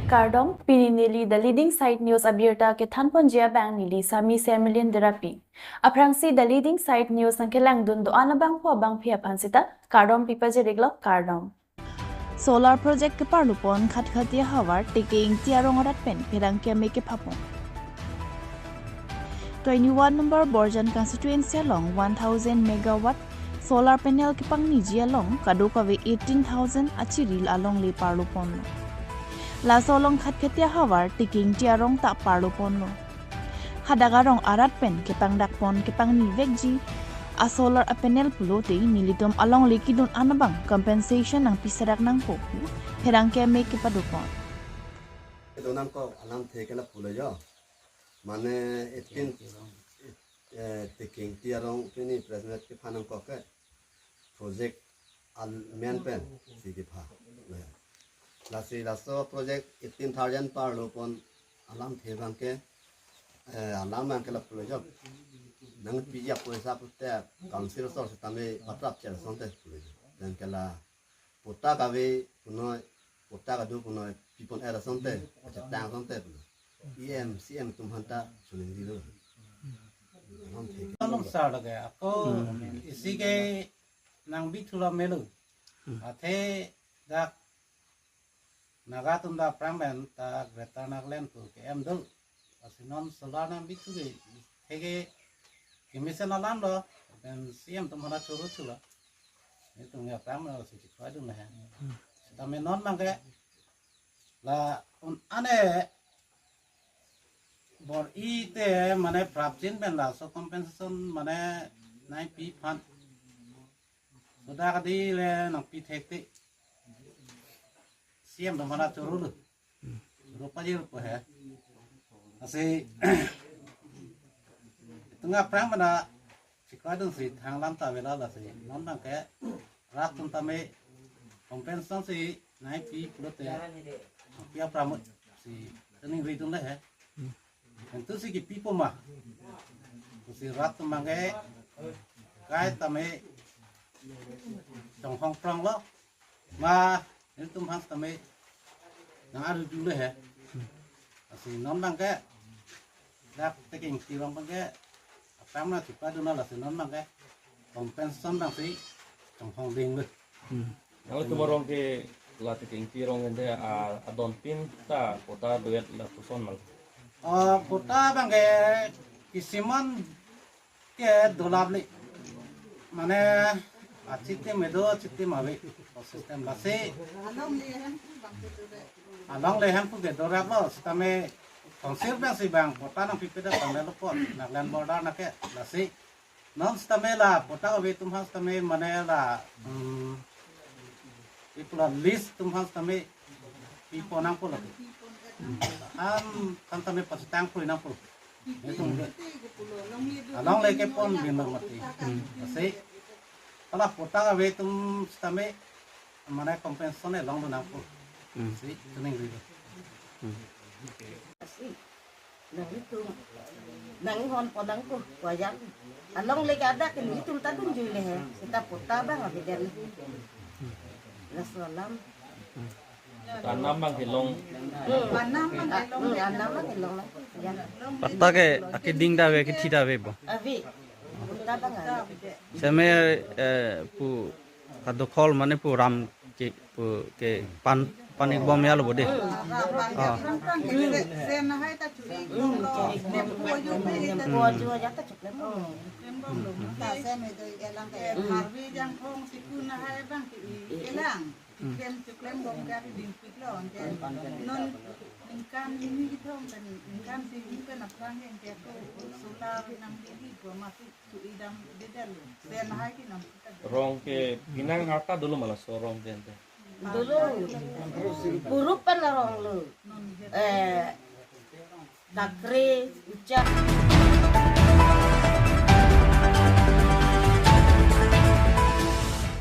Kardong, Pininili, the leading site news abirta ke Thanponjia Bang Nili Sami Semilin Derapi. Aprangsi the leading site news ang kilang dundo anabang po bang pia pansita, Kardong pipaji riglo Kardong. Solar project ke parlupon khat khatia hawar taking tiarong orat pen pirang ke make papong. 21 number Borjan constituency along 1000 megawatt solar panel ke pangniji along kadukawe 18,000 achiril along le parlupon. La solong khat ketia hawar taking tiarong tak parlupon lo. Hadagarong arat pen ke pangdak pon ke pangni vegji a solar a panel pulote nilitom along likidun anabang compensation ng pisarak ng poku herang ke make ke padupon. Ito nang ko alam teke la puloyo. Mane itin taking tiarong pini president ke panang ko ke project al men pen sige pa. Lasi laso project 18,000 par lopon alam thebang ke alam ang kala puloyo. Nang pija poisa putte council sor tame patrap cher sonte puloyo. Dan kala putta kawe puno putta kadu puno pipon era sonte tang sonte puno. CM tumhanta suning dilo. Nong sa lagay ako isige nang bitula melu athe dak nagatunda pramben ta greta naglen tu ke emdul asinon solana bituge hege kimisen alam lo dan CM tumhana churu chula itu nggak pramben lo sih kadu nah tame non mangke la un ane bor ite mane prapjin ben la so compensation mane nai pi fan sudah kadi le nang pi thekti CM dong mana curul rupa je rupa ya asi tengah perang mana sikadun si thang lam ta vela la si non nang ke rat tum tame compensation si nai pi pulote pia pramut si tening ridun le ya itu sih pipo mah, si rat mangge, kai tame, trong hong prang lo, ma itu mah tame, nang ada dulu ya, si non mangge, dak taking tirong mangge, apa mana siapa dulu lah si non mangge, kompensasi nang si trong hong ding le. Kalau tu morong ke latih taking tirong ende adon pin ta kota duet la tuson mal. Kota bangge kisiman ke dolabli mane acite medo acite mawe sistem lase along lehan pu gedorab lo sisteme konsir bang si bang kota nang pipeda tamelo po naglan border na ke lase non sisteme la kota we tum has tame mane la ipula list tum has tame pipo nang po lo kan tame pasitang pun nang pun itu along leke pon bimar mati asi kalau kota awe tum tame mana kompensasi long do nang pun si tuning rido nang itu nang hon podang ko wajan along leke ada kan itu tadun jule he kita kota bang abiden rasalam Tanam bang hilong. Pata ke akeding dawe ke tidak dawe bo. Seme pu kadokol mana pu ram ke panik bom ya lo bode. Klem bom gari din piklo ante non ingkan ini gitu kan ingkan sih kan apa yang dia tuh sudah nang ini gua masih tu idam bedel dan hai kinam Rong ke pinang harta dulu malah sorong gente. Dulu burupan lah orang lu takre ucap